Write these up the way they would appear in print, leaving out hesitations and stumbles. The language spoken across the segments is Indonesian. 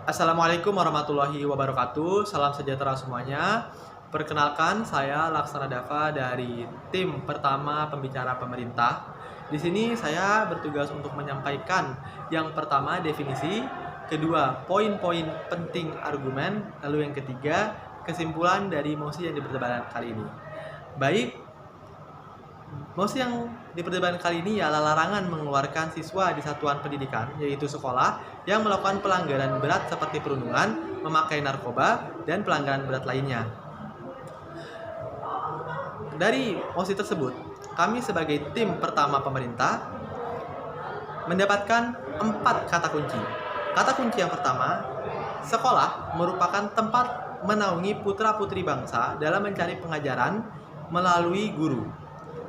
Assalamualaikum warahmatullahi wabarakatuh. Salam sejahtera semuanya. Perkenalkan, saya Laksana Dava dari tim pertama pembicara pemerintah. Di sini saya bertugas untuk menyampaikan yang pertama definisi, kedua poin-poin penting argumen, lalu yang ketiga kesimpulan dari mosi yang diperdebatkan kali ini. Baik, mosi yang diperdebatkan kali ini ialah larangan mengeluarkan siswa di satuan pendidikan, yaitu sekolah, yang melakukan pelanggaran berat seperti perundungan, memakai narkoba, dan pelanggaran berat lainnya. Dari mosi tersebut, kami sebagai tim pertama pemerintah mendapatkan 4 kata kunci. Kata kunci yang pertama, sekolah merupakan tempat menaungi putra-putri bangsa dalam mencari pengajaran melalui guru.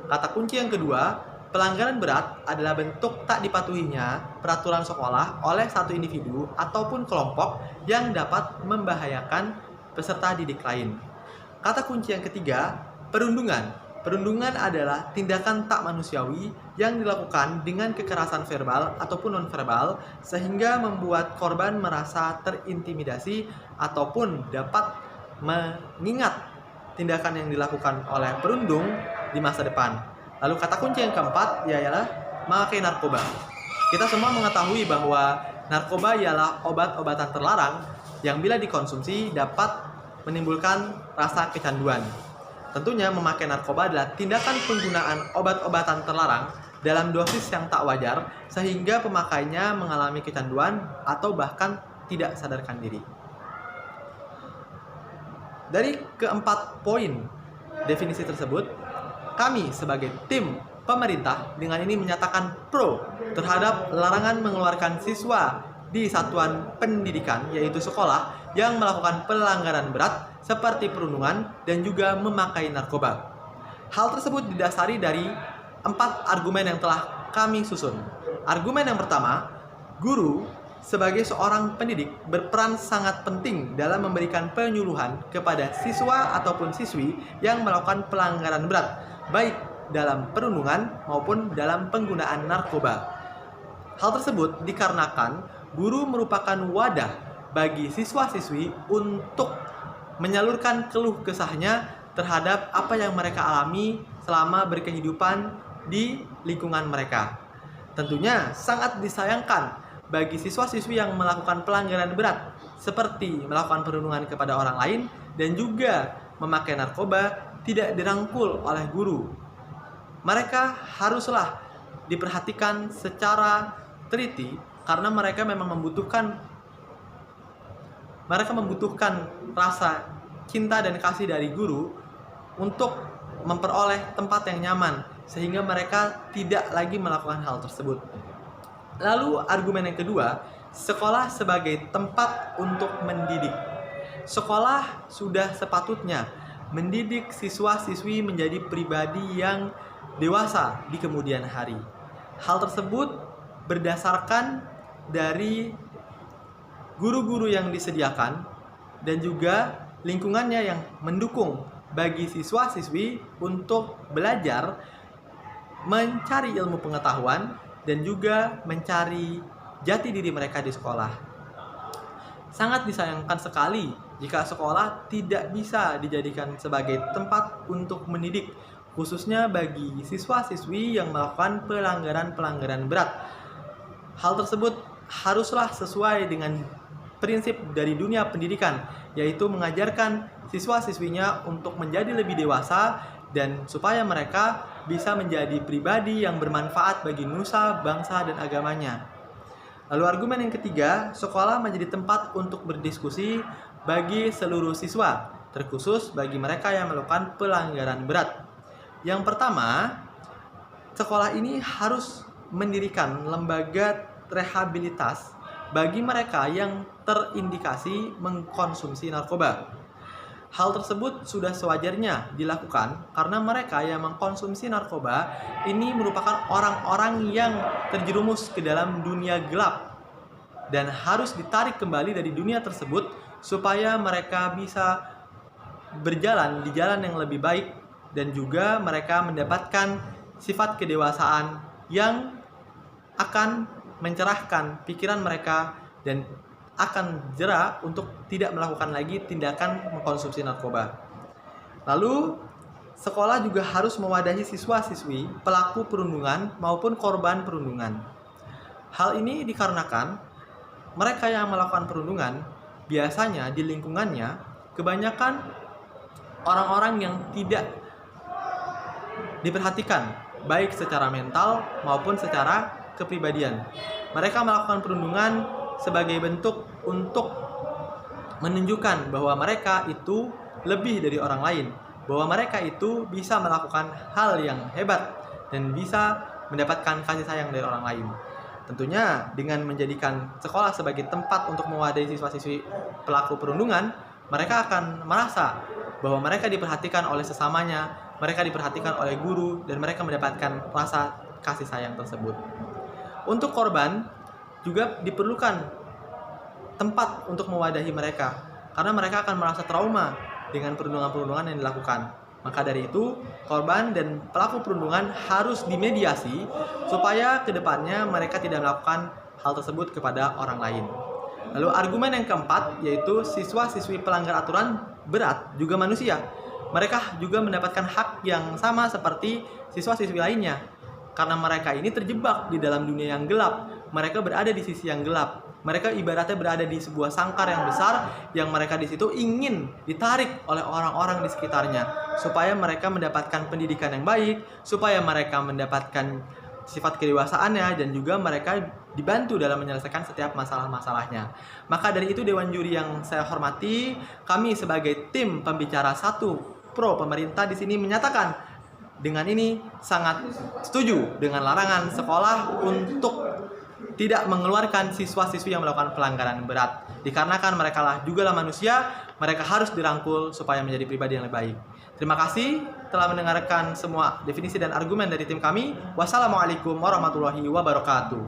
Kata kunci yang kedua, pelanggaran berat adalah bentuk tak dipatuhinya peraturan sekolah oleh satu individu ataupun kelompok yang dapat membahayakan peserta didik lain. Kata kunci yang ketiga, perundungan. Perundungan adalah tindakan tak manusiawi yang dilakukan dengan kekerasan verbal ataupun nonverbal sehingga membuat korban merasa terintimidasi ataupun dapat mengingat tindakan yang dilakukan oleh perundung di masa depan. Lalu kata kunci yang keempat ialah memakai narkoba. Kita semua mengetahui bahwa narkoba ialah obat-obatan terlarang yang bila dikonsumsi dapat menimbulkan rasa kecanduan. Tentunya memakai narkoba adalah tindakan penggunaan obat-obatan terlarang dalam dosis yang tak wajar sehingga pemakainya mengalami kecanduan atau bahkan tidak sadarkan diri. Dari keempat poin definisi tersebut, kami sebagai tim pemerintah dengan ini menyatakan pro terhadap larangan mengeluarkan siswa di satuan pendidikan, yaitu sekolah, yang melakukan pelanggaran berat seperti perundungan dan juga memakai narkoba. Hal tersebut didasari dari 4 argumen yang telah kami susun. Argumen yang pertama, guru sebagai seorang pendidik berperan sangat penting dalam memberikan penyuluhan kepada siswa ataupun siswi yang melakukan pelanggaran berat, baik dalam perundungan maupun dalam penggunaan narkoba. Hal tersebut dikarenakan guru merupakan wadah bagi siswa-siswi untuk menyalurkan keluh kesahnya terhadap apa yang mereka alami selama berkehidupan di lingkungan mereka. Tentunya sangat disayangkan bagi siswa-siswi yang melakukan pelanggaran berat seperti melakukan perundungan kepada orang lain dan juga memakai narkoba tidak dirangkul oleh guru. Mereka haruslah diperhatikan secara teliti karena mereka memang membutuhkan rasa cinta dan kasih dari guru untuk memperoleh tempat yang nyaman sehingga mereka tidak lagi melakukan hal tersebut. Lalu argumen yang kedua, sekolah sebagai tempat untuk mendidik. Sekolah sudah sepatutnya mendidik siswa-siswi menjadi pribadi yang dewasa di kemudian hari. Hal tersebut berdasarkan dari guru-guru yang disediakan dan juga lingkungannya yang mendukung bagi siswa-siswi untuk belajar, mencari ilmu pengetahuan, dan juga mencari jati diri mereka di sekolah. Sangat disayangkan sekali jika sekolah tidak bisa dijadikan sebagai tempat untuk mendidik, khususnya bagi siswa-siswi yang melakukan pelanggaran-pelanggaran berat. Hal tersebut haruslah sesuai dengan prinsip dari dunia pendidikan, yaitu mengajarkan siswa-siswinya untuk menjadi lebih dewasa dan supaya mereka bisa menjadi pribadi yang bermanfaat bagi nusa, bangsa, dan agamanya. Lalu argumen yang ketiga, sekolah menjadi tempat untuk berdiskusi bagi seluruh siswa, terkhusus bagi mereka yang melakukan pelanggaran berat. Yang pertama, sekolah ini harus mendirikan lembaga rehabilitas bagi mereka yang terindikasi mengkonsumsi narkoba. Hal tersebut sudah sewajarnya dilakukan karena mereka yang mengkonsumsi narkoba ini merupakan orang-orang yang terjerumus ke dalam dunia gelap dan harus ditarik kembali dari dunia tersebut supaya mereka bisa berjalan di jalan yang lebih baik dan juga mereka mendapatkan sifat kedewasaan yang akan mencerahkan pikiran mereka dan akan jera untuk tidak melakukan lagi tindakan mengkonsumsi narkoba. Lalu, sekolah juga harus mewadahi siswa-siswi pelaku perundungan maupun korban perundungan. Hal ini dikarenakan mereka yang melakukan perundungan biasanya di lingkungannya kebanyakan orang-orang yang tidak diperhatikan, baik secara mental maupun secara kepribadian. Mereka melakukan perundungan sebagai bentuk untuk menunjukkan bahwa mereka itu lebih dari orang lain, bahwa mereka itu bisa melakukan hal yang hebat dan bisa mendapatkan kasih sayang dari orang lain. Tentunya dengan menjadikan sekolah sebagai tempat untuk mewadahi siswa-siswi pelaku perundungan, mereka akan merasa bahwa mereka diperhatikan oleh sesamanya, mereka diperhatikan oleh guru, dan mereka mendapatkan rasa kasih sayang tersebut. Untuk korban juga diperlukan tempat untuk mewadahi mereka, karena mereka akan merasa trauma dengan perundungan-perundungan yang dilakukan. Maka dari itu, korban dan pelaku perundungan harus dimediasi supaya kedepannya mereka tidak melakukan hal tersebut kepada orang lain. Lalu argumen yang keempat yaitu siswa-siswi pelanggar aturan berat juga manusia. Mereka juga mendapatkan hak yang sama seperti siswa-siswi lainnya. Karena mereka ini terjebak di dalam dunia yang gelap. Mereka berada di sisi yang gelap. Mereka ibaratnya berada di sebuah sangkar yang besar yang mereka di situ ingin ditarik oleh orang-orang di sekitarnya supaya mereka mendapatkan pendidikan yang baik, supaya mereka mendapatkan sifat kedewasaannya, dan juga mereka dibantu dalam menyelesaikan setiap masalah-masalahnya. Maka dari itu, Dewan Juri yang saya hormati, kami sebagai tim pembicara 1 Pro pemerintah di sini menyatakan dengan ini sangat setuju dengan larangan sekolah untuk tidak mengeluarkan siswa-siswi yang melakukan pelanggaran berat. Dikarenakan mereka juga manusia, mereka harus dirangkul supaya menjadi pribadi yang lebih baik. Terima kasih telah mendengarkan semua definisi dan argumen dari tim kami. Wassalamualaikum warahmatullahi wabarakatuh.